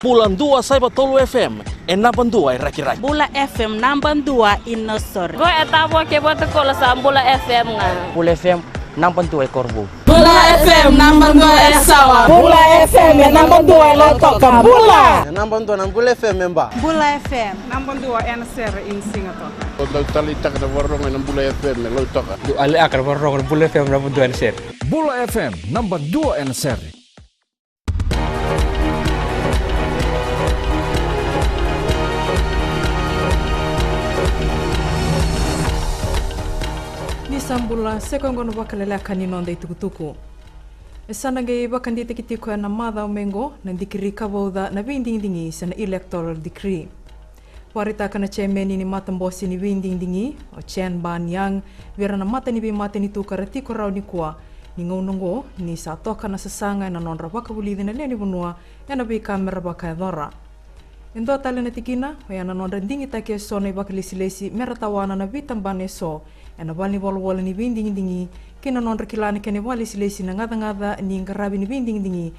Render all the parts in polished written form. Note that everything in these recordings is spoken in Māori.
Bulan 2 Tolu FM, 62 raki-raki. Bula FM 62 Inosor. Go etabo ke boto kola sa Bula FM nga. Bula FM 62 Korbu. Bula FM 62 Sawa. Bula FM 62 Latoka. Bula. 62 ng Bula FM memba. Bula FM 62 NSR in Singapore. Kalau talitak na warong ng Bula FM lo toka. Du ali akar warong Bula FM 62 NSR. Bula FM 62 NSR. Sambula sekongono bakalala kanino ndai tukutuku. Sana gai bakandite kitiko na madha umengo nandikiri kabauda na vinding-dingi sa na electoral decree. Warita kana chairman ni matambosi ni vinding-dingi o Chen Ban Yang vera na mata ni bimata ni tukarati ko raw ni kuwa ni ngonongo ni sa toka na sasanga na non rabaka bulidi na leni bunua ya na bi kamera baka dora. Endo tala na tikina o ya na non rendingi take so na bakalisilesi meratawana na vitambane so na wali wala ni vinding-dingi kina non rekilani kene wali silesi na ngada-ngada ni ngarabi ni vinding-dingi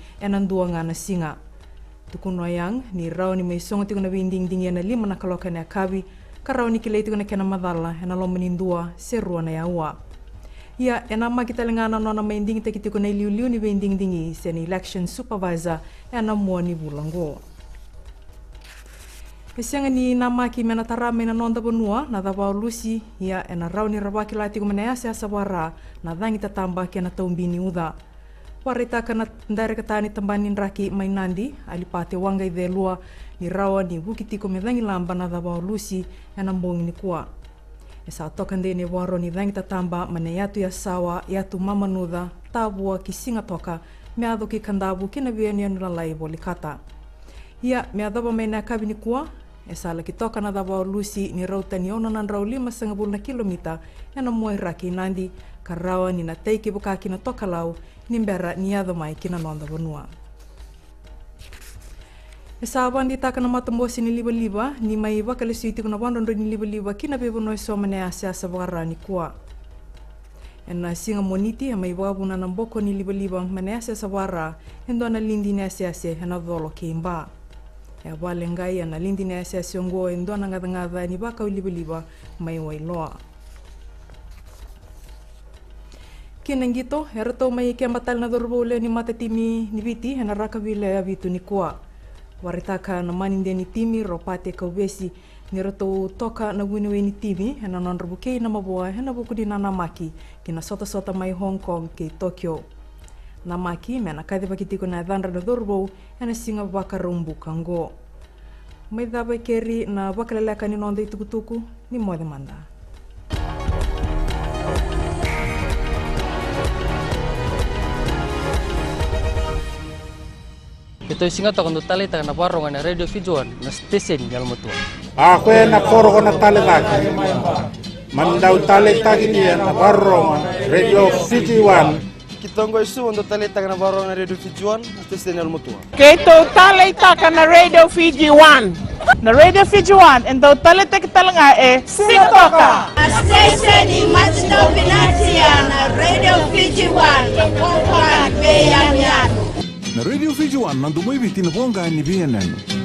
dua nga na singa. Tukuno yang ni raw ni may songo tigo na vinding-dingi na 5 na kaloka na akabi karaw ni kilay tigo na kena madala na lomanindua serua na yawa. Ya makita lingana no na may inding takitiko na iliuliu ni vinding-dingi sa ni election supervisor na mua ni bulango. Kesianga ni namaki menatarame na nonda bonua na davao lusi ya na raw ni rabaki lati ko manayasa sa wara na dangi tatamba kena taumbini uda. Warita kana ndare katani tambanin raki mainandi alipate wangai de lua ni rawa ni bukiti ko medangi lamba na davao lusi na mbongi ni kuwa. Esa tokande ni waro ni dangi tatamba manayatu ya sawa yatu mamanuda tabua kisinga toka meado ki kandabu kina bienia nulalai bolikata. Ya meado ba na kabini kuwa esa laki toka na davao lusi ni rauta ni ona nan rau 5.5 kilomita na moe raki nandi karawa ni na teiki bukaki na toka lau ni mbera ni ado mai kina nonda bonua. Esa abandi taka na matambosi ni liba-liba ni mai bakalisuiti kuna wandondo ni liba-liba kina bebono so mane asa sabara ni kuwa. Na singa moniti mai wabuna na boko ni liba-liba mane asa sabara endo na lindi ni asa na dolo kimba. Ya wale ngai na lindi na asa ngo endo na ngada ni baka liba-liba mai wailoa. Kinangito herato mai kiamatal na dorbole ni mata timi ni biti na rakabile abitu ni kuwa. Waritaka na maninde ni timi ropate kaubesi ni rato toka na winwe ni timi na nonrbuke na maboa na bukudi na namaki kina sota mai Hong Kong ke Tokyo. Namaki mena kade bakitiko na dandra na dorbo na singa baka rumbu kango. Mai daba keri na bakalala ni nonda itukutuku ni moda manda. Ito singa to kando talita na warong na radio Fijuan na station yalmotua. Ako na koro na talita. Mandau talita gini na warong radio Fijuan. Kitongo isu untuk talita na warong na radio Fijuan station yalmotua. Keto talita ka na Radio Fiji 1. Na Radio Fiji 1 endo talita kita nga Singatoka. Station ni Matino Pinatia na Radio Fiji 1 kwa Beyanyano. Na Radio Fiji 1 nandu mai biti na bonga ni BNN.